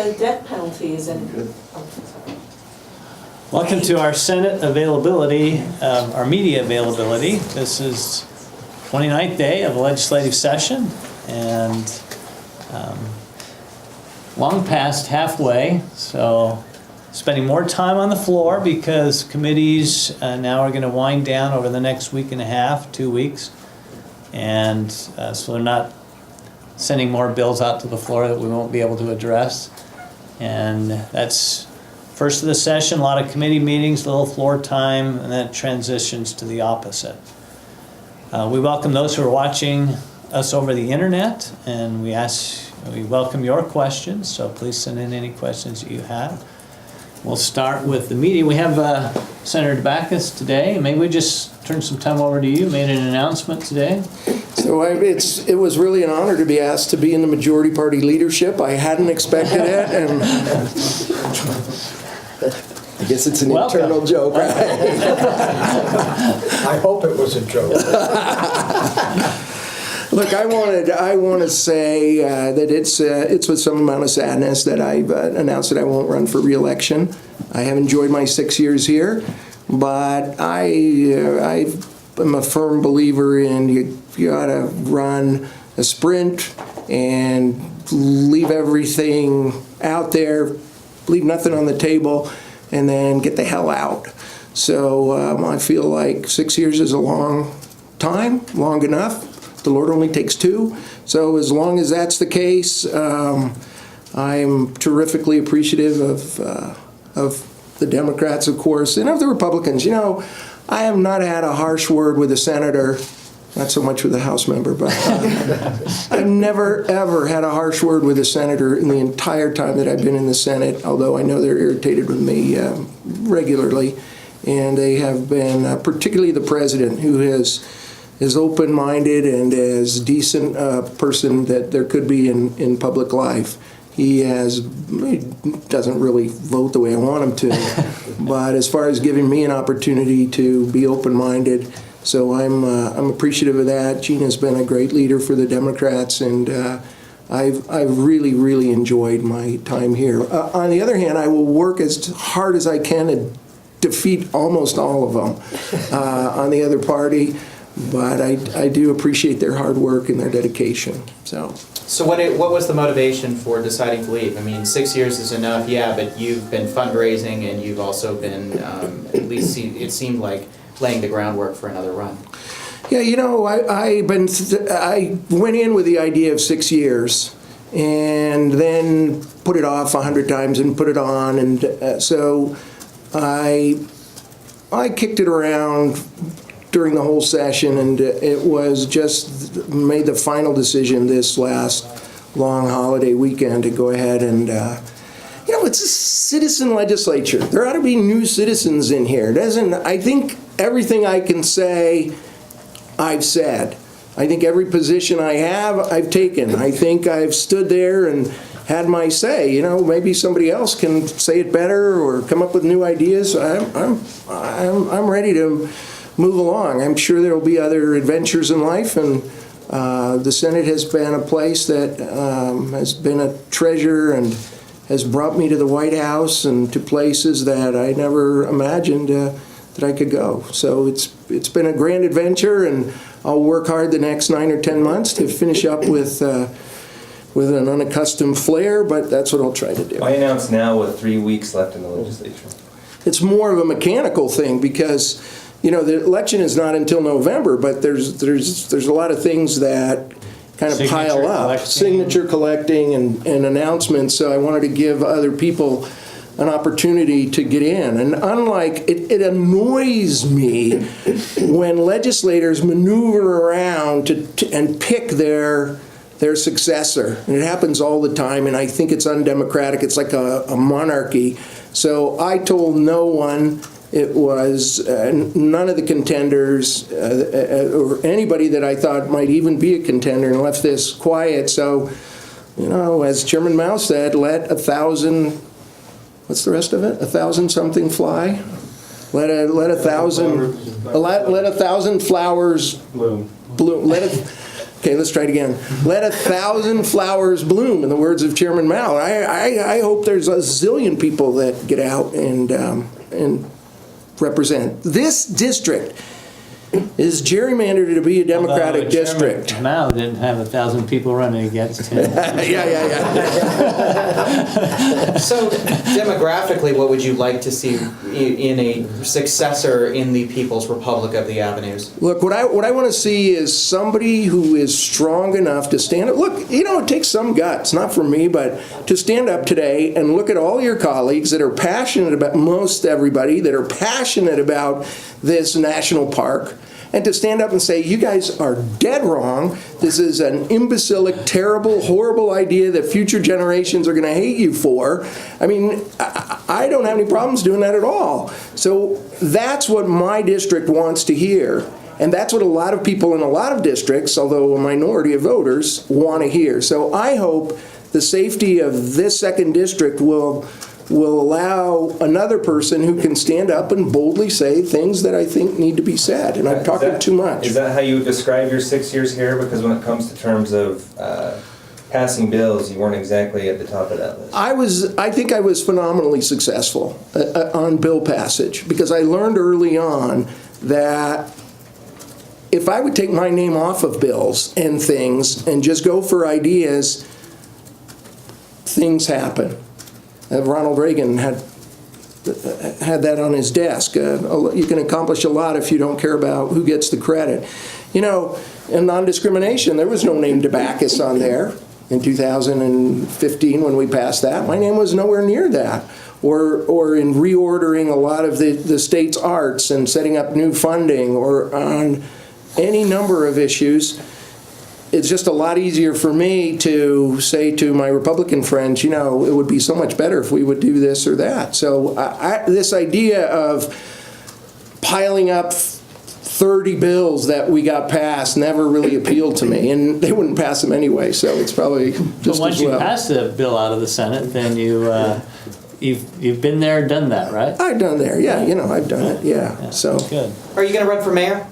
the death penalties and. Welcome to our Senate availability, our media availability. This is 29th day of the legislative session and long past halfway, so spending more time on the floor because committees now are going to wind down over the next week and a half, 2 weeks, and so they're not sending more bills out to the floor that we won't be able to address, and that's first of the session, a lot of committee meetings, little floor time, and then it transitions to the opposite. We welcome those who are watching us over the internet, and we welcome your questions, so please send in any questions that you have. We'll start with the media. We have Senator Backus today. Maybe we just turn some time over to you. Made an announcement today. So it was really an honor to be asked to be in the majority party leadership. I hadn't expected it, and I guess it's an internal joke, right? I hope it was a joke. Look, I want to say that it's with some amount of sadness that I've announced that I won't run for re-election. I have enjoyed my 6 years here, but I'm a firm believer in you got to run a sprint and leave everything out there, leave nothing on the table, and then get the hell out. So I feel like 6 years is a long time, long enough. The Lord only takes 2. So as long as that's the case, I'm terrifically appreciative of the Democrats, of course, and of the Republicans. You know, I have not had a harsh word with a senator, not so much with a House member, but I've never, ever had a harsh word with a senator in the entire time that I've been in the Senate, although I know they're irritated with me regularly. And they have been, particularly the president, who is open-minded and as decent a person that there could be in public life. He doesn't really vote the way I want him to, but as far as giving me an opportunity to be open-minded, so I'm appreciative of that. Gina's been a great leader for the Democrats, and I've really, really enjoyed my time here. On the other hand, I will work as hard as I can to defeat almost all of them on the other party. But I do appreciate their hard work and their dedication. So what was the motivation for deciding to leave? I mean, 6 years is enough, yeah, but you've been fundraising and you've also been, at least it seemed like, laying the groundwork for another run. Yeah, you know, I went in with the idea of 6 years and then put it off 100 times and put it on, and so I kicked it around during the whole session, and it was just made the final decision this last long holiday weekend to go ahead and, it's a citizen legislature. There ought to be new citizens in here. I think everything I can say, I've said. I think every position I have, I've taken. I think I've stood there and had my say. You know, maybe somebody else can say it better or come up with new ideas. I'm ready to move along. I'm sure there will be other adventures in life, and the Senate has been a place that has been a treasure and has brought me to the White House and to places that I never imagined that I could go. So it's been a grand adventure, and I'll work hard the next 9 or 10 months to finish up with an unaccustomed flair, but that's what I'll try to do. Why announce now with 3 weeks left in the legislature? It's more of a mechanical thing because, you know, the election is not until November, but there's a lot of things that kind of pile up. Signature collecting and announcements. So I wanted to give other people an opportunity to get in. And unlike, it annoys me when legislators maneuver around and pick their successor. And it happens all the time, and I think it's undemocratic. It's like a monarchy. So I told no one. It was none of the contenders or anybody that I thought might even be a contender, and left this quiet. So, you know, as Chairman Mao said, let 1,000, what's the rest of it? 1,000 something fly? Let 1,000 flowers bloom. Okay, let's try it again. Let 1,000 flowers bloom, in the words of Chairman Mao. I hope there's a zillion people that get out and represent. This district is gerrymandered to be a Democratic Although district. Chairman Mao didn't have 1,000 people running against him. Yeah. So demographically, what would you like to see in a successor in the People's Republic of the Avenues? Look, what I want to see is somebody who is strong enough to stand up. Look, it takes some guts, not for me, but to stand up today and look at all your colleagues that are passionate about, most everybody, that are passionate about this national park, and to stand up and say, you guys are dead wrong. This is an imbecilic, terrible, horrible idea that future generations are going to hate you for. I mean, I don't have any problems doing that at all. So that's what my district wants to hear. And that's what a lot of people in a lot of districts, although a minority of voters, want to hear. So I hope the safety of this second district will allow another person who can stand up and boldly say things that I think need to be said. And I'm talking too much. Is that how you would describe your 6 years here? Because when it comes to terms of passing bills, you weren't exactly at the top of that list. I think I was phenomenally successful on bill passage, because I learned early on that if I would take my name off of bills and things and just go for ideas, things happen. Ronald Reagan had that on his desk. You can accomplish a lot if you don't care about who gets the credit. In non-discrimination, there was no name Debacus on there in 2015 when we passed that. My name was nowhere near that. Or in reordering a lot of the state's arts and setting up new funding, or on any number of issues. It's just a lot easier for me to say to my Republican friends, it would be so much better if we would do this or that. So this idea of piling up 30 bills that we got passed never really appealed to me, and they wouldn't pass them anyway, so it's probably just But once as you well. pass the bill out of the Senate, then you've been there, done that, right? I've done there, yeah, I've done it, yeah. So, Good. Are you going to run for mayor?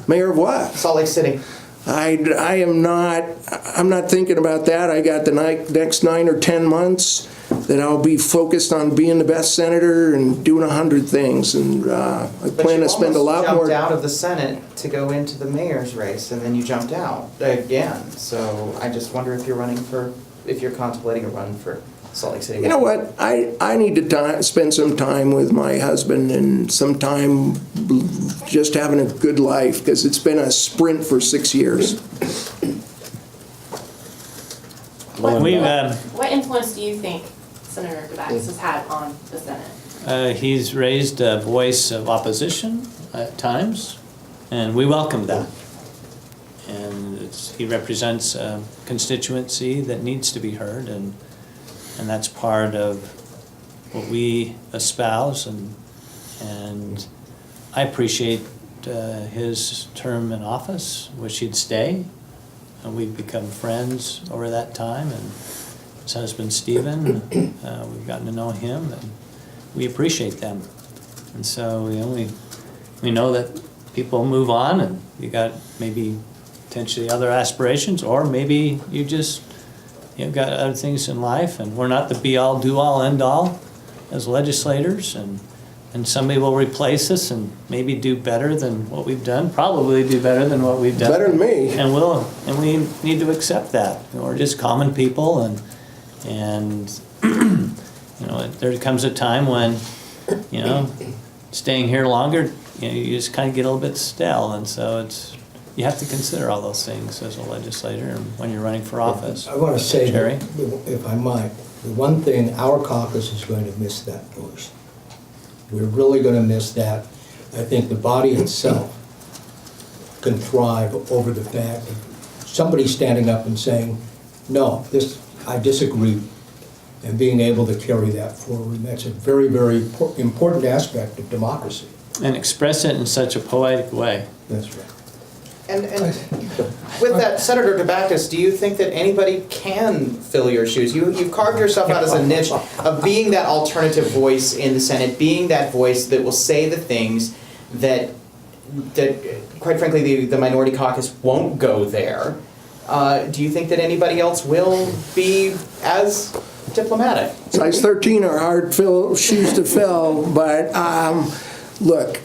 mayor of what? Salt Lake City. I'm not thinking about that. I got the next 9 or 10 months that I'll be focused on being the best senator and doing 100 things. And I plan to spend a lot But you more. jumped out of the Senate to go into the mayor's race, and then you jumped out again. So I just wonder if you're contemplating a run for Salt Lake City. You know what? I need to spend some time with my husband and some time just having a good life, because it's been a sprint for 6 years. What influence do you think Senator Debacus has had on the Senate? He's raised a voice of opposition at times, and we welcome that. And he represents a constituency that needs to be heard, and that's part of what we espouse, and I appreciate his term in office. Wish he'd stay, and we've become friends over that time, and his husband Stephen, we've gotten to know him, and we appreciate them. And so we know that people move on, and you got maybe potentially other aspirations, or maybe you've got other things in life, and we're not the be-all, do-all, end-all as legislators, and somebody will replace us and maybe do better than what we've done, probably do better than what we've done. Better than me. And we need to accept that. We're just common people, and there comes a time when, staying here longer, you just kind of get a little bit stale, and so you have to consider all those things as a legislator and when you're running for office. I want to say, Jerry? if I might, the one thing, our caucus is going to miss that voice. We're really going to miss that. I think the body itself can thrive over the fact of somebody standing up and saying, no, I disagree, and being able to carry that forward. And that's a very, very important aspect of democracy. And express it in such a poetic way. That's right. And with that, Senator Debacus, do you think that anybody can fill your shoes? You've carved yourself out as a niche of being that alternative voice in the Senate, being that voice that will say the things that quite frankly, the minority caucus won't go there. Do you think that anybody else will be as diplomatic? Size 13 are hard shoes to fill, but look,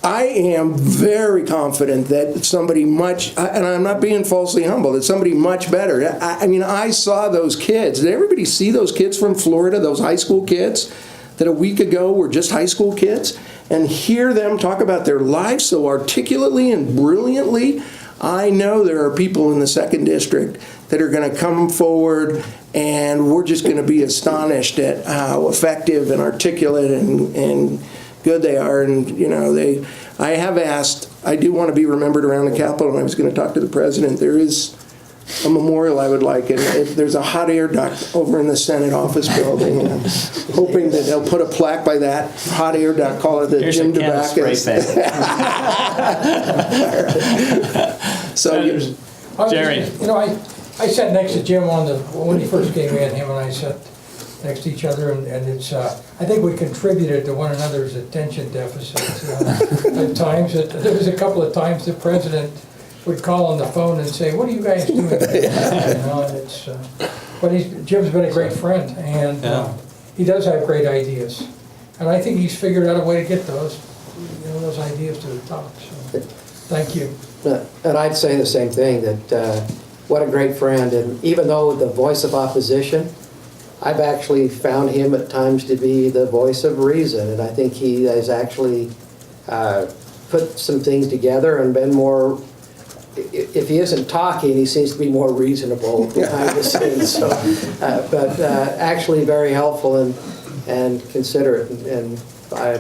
I am very confident that somebody much, and I'm not being falsely humble, that somebody much better. I mean, I saw those kids. Did everybody see those kids from Florida, those high school kids that a week ago were just high school kids? And hear them talk about their lives so articulately and brilliantly. I know there are people in the 2nd District that are going to come forward, and we're just going to be astonished at how effective and articulate and good they are. And, you know, I have asked, I do want to be remembered around the Capitol, and I was going to talk to the President. There is a memorial I would like, and there's a hot air duct over in the Senate office building, and I'm hoping that they'll put a plaque by that hot air duct, call it the Here's Jim a can of spray DeBacchus. paint. So, Jerry. You know, I sat next to Jim when he first came in, him and I sat next to each other, and it's, I think we contributed to one another's attention deficits at times. There was a couple of times the president would call on the phone and say, "What are you guys doing?" You know, and it's, but Jim's been a great friend, and he does have great ideas. And I think he's figured out a way to get those ideas to the top, so thank you. And I'd say the same thing, that what a great friend. And even though the voice of opposition, I've actually found him at times to be the voice of reason. And I think he has actually put some things together and been more, if he isn't talking, he seems to be more reasonable behind the scenes. So, but actually very helpful and considerate, and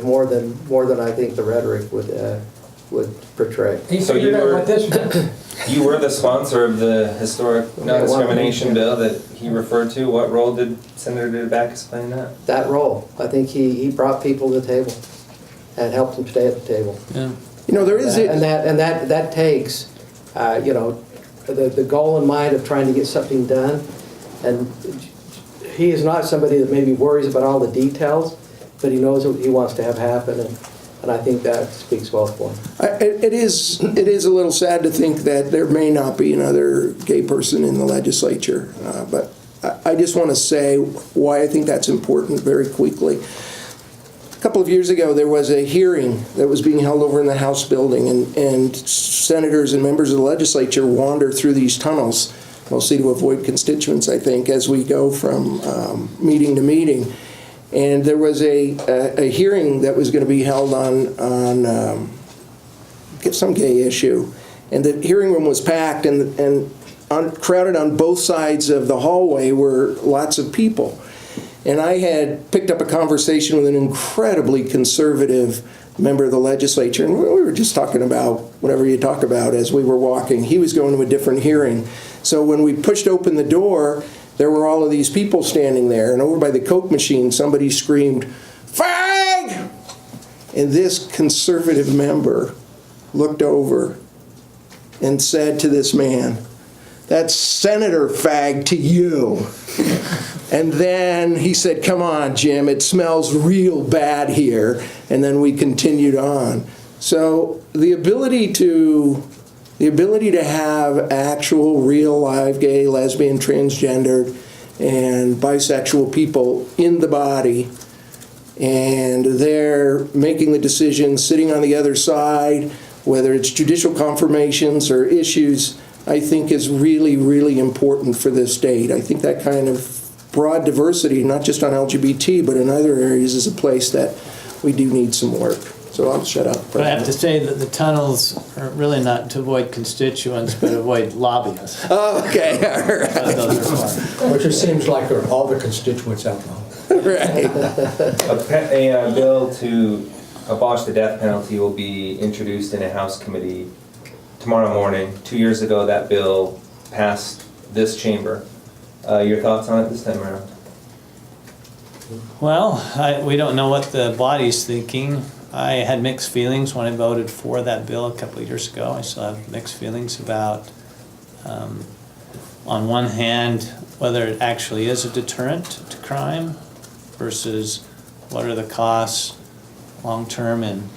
more than I think the rhetoric would portray. He So figured you out were- what this meant. You were the sponsor of the historic non-discrimination bill that he referred to. What role did Senator DeBacchus play in that? That role, I think he brought people to the table and helped them stay at the table. Yeah. you know, there is And that takes, you know, the goal in mind of trying to get something done. And he is not somebody that maybe worries about all the details, but he knows what he wants to have happen, and I think that speaks well for him. It is a little sad to think that there may not be another gay person in the legislature, but I just want to say why I think that's important very quickly. A couple of years ago, there was a hearing that was being held over in the House building, and senators and members of the legislature wander through these tunnels, mostly to avoid constituents, I think, as we go from meeting to meeting. And there was a hearing that was going to be held on some gay issue, and the hearing room was packed, and crowded on both sides of the hallway were lots of people. And I had picked up a conversation with an incredibly conservative member of the legislature, and we were just talking about whatever you talk about as we were walking. He was going to a different hearing. So when we pushed open the door, there were all of these people standing there, and over by the Coke machine, somebody screamed, "Fag!" And this conservative member looked over and said to this man, "That's Senator Fag to you." And then he said, "Come on, Jim, it smells real bad here." And then we continued on. So the ability to have actual, real, live, gay, lesbian, transgendered, and bisexual people in the body, and they're making the decisions, sitting on the other side, whether it's judicial confirmations or issues, I think is really, really important for this state. I think that kind of broad diversity, not just on LGBT, but in other areas, is a place that we do need some work. So I'll shut up. But I have to say that the tunnels are really not to avoid constituents, but avoid lobbyists. Oh, okay, all right. Those are fun. Which it seems like are all the constituents out now. Right. A bill to abolish the death penalty will be introduced in a House committee tomorrow morning. 2 years ago, that bill passed this chamber. Your thoughts on it this time around? Well, we don't know what the body's thinking. I had mixed feelings when I voted for that bill a couple of years ago. I still have mixed feelings about, on one hand, whether it actually is a deterrent to crime versus what are the costs long-term in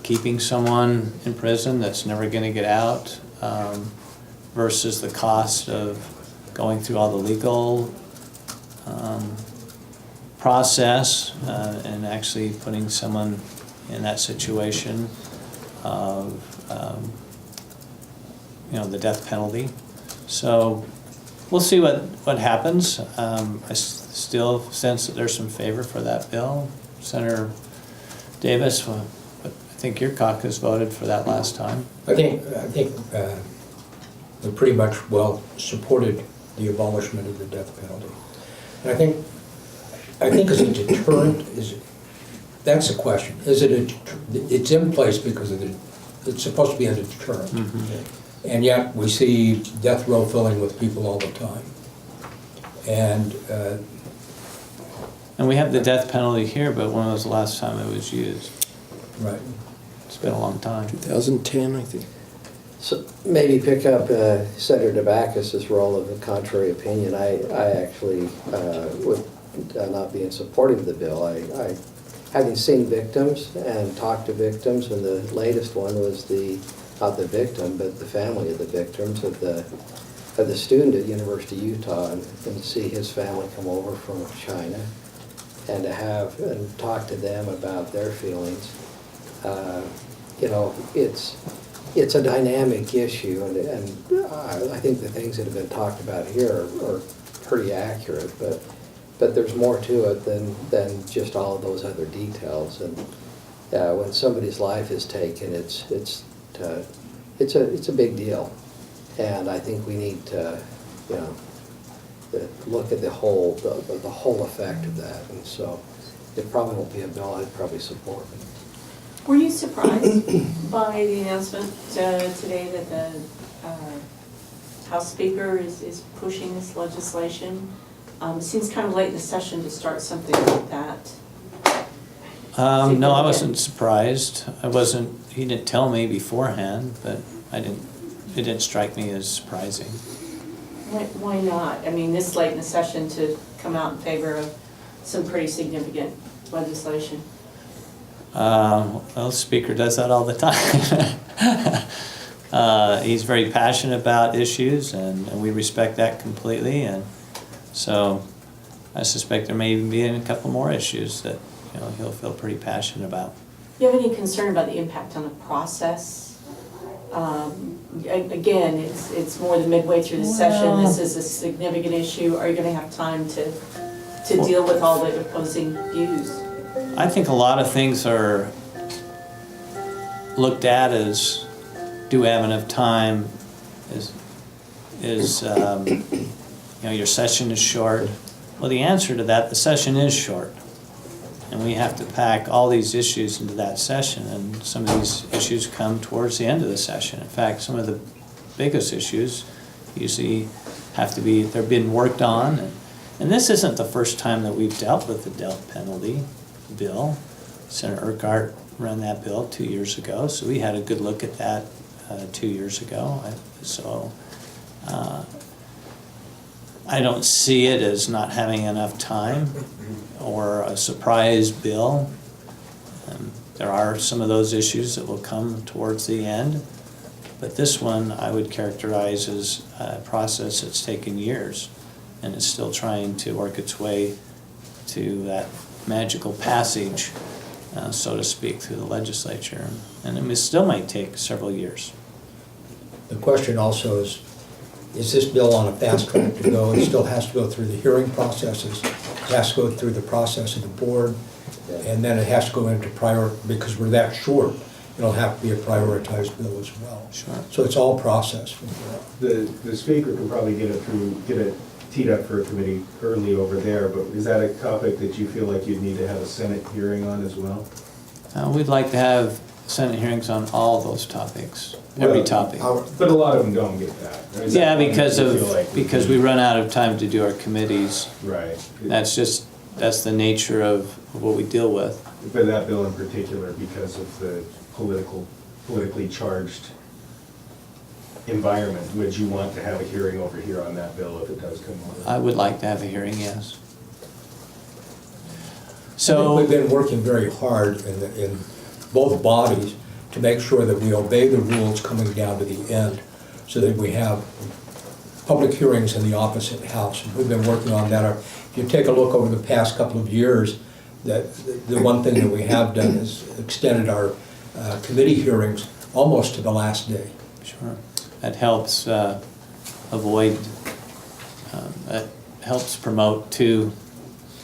keeping someone in prison that's never going to get out. versus the cost of going through all the legal process and actually putting someone in that situation of, the death penalty. So we'll see what happens. I still sense that there's some favor for that bill. Senator Davis, I think your caucus voted for that last time. I think we pretty much well supported the abolishment of the death penalty. And I think as a deterrent, that's the question. Is it it's in place because it's supposed to be a deterrent. And yet we see death row filling with people all the time. And we have the death penalty here, but when was the last time it was used? right. It's been a long time. 2010, I think. So maybe pick up Senator DeBackis's role of a contrary opinion. I actually would not be in support of the bill. I having seen victims and talked to victims, and the latest one was not the victim, but the family of the victims of the student at University of Utah, and to see his family come over from China and to have and talk to them about their feelings. It's a dynamic issue, and I think the things that have been talked about here are pretty accurate, but there's more to it than just all of those other details. And when somebody's life is taken, it's a big deal, and I think we need to look at the whole effect of that. And so it probably won't be a bill I'd probably support. Were you surprised by the announcement today that the House Speaker is pushing this legislation? It seems kind of late in the session to start something like that. No, I wasn't surprised. He didn't tell me beforehand, but it didn't strike me as surprising. Why not? I mean, this late in the session to come out in favor of some pretty significant legislation. Well, the Speaker does that all the time. He's very passionate about issues, and we respect that completely. And so I suspect there may even be a couple more issues that he'll feel pretty passionate about. Do you have any concern about the impact on the process? Again, it's more than midway through the session. This is a significant issue. Are you going to have time to deal with all the opposing views? I think a lot of things are looked at as, do we have enough time? Your session is short. Well, the answer to that, the session is short. And we have to pack all these issues into that session, and some of these issues come towards the end of the session. In fact, some of the biggest issues usually they're being worked on. And this isn't the first time that we've dealt with the death penalty bill. Senator Urquhart ran that bill 2 years ago, so we had a good look at that 2 years ago. I don't see it as not having enough time or a surprise bill. There are some of those issues that will come towards the end, but this one I would characterize as a process that's taken years and is still trying to work its way to that magical passage, so to speak, through the legislature. And it still might take several years. The question also is this bill on a fast track to go? It still has to go through the hearing processes, it has to go through the process of the board, and then it has to go into because we're that short, it'll have to be a prioritized bill as well. Sure. So it's all process. The Speaker can probably get it teed up for a committee early over there, but is that a topic that you feel like you'd need to have a Senate hearing on as well? We'd like to have Senate hearings on all those topics, every topic. But a lot of them don't get that. Or is that Yeah, one that you feel like because we run out of time to do our committees. Right. That's the nature of what we deal with. But that bill in particular, because of the politically charged environment, would you want to have a hearing over here on that bill if it does come over? I would like to have a hearing, yes. So we've been working very hard in both bodies to make sure that we obey the rules coming down to the end, so that we have public hearings in the opposite house. We've been working on that. If you take a look over the past couple of years, that the one thing that we have done is extended our committee hearings almost to the last day. Sure. That helps avoid, that helps promote 2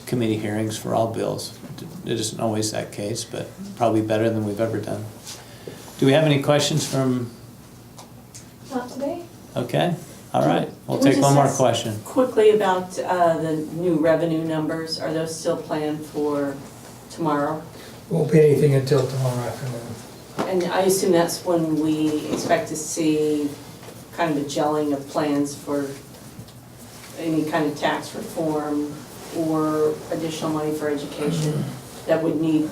committee hearings for all bills. It isn't always that case, but probably better than we've ever done. Do we have any questions from, Not today. okay, all right, we'll Can we take one just more ask question. Quickly about the new revenue numbers, are those still planned for tomorrow? Won't be anything until tomorrow afternoon. And I assume that's when we expect to see kind of a gelling of plans for any kind of tax reform or additional money for education that would need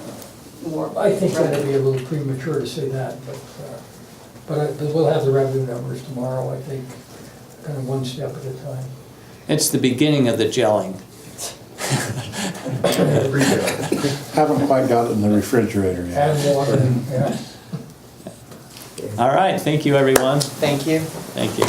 more. I think that'd revenue. be a little premature to say that, but we'll have the revenue numbers tomorrow, I think, kind of one step at a time. It's the beginning of the gelling. Haven't quite got it in the refrigerator yet. Add water, yeah. All right, thank you, everyone. Thank you. Thank you.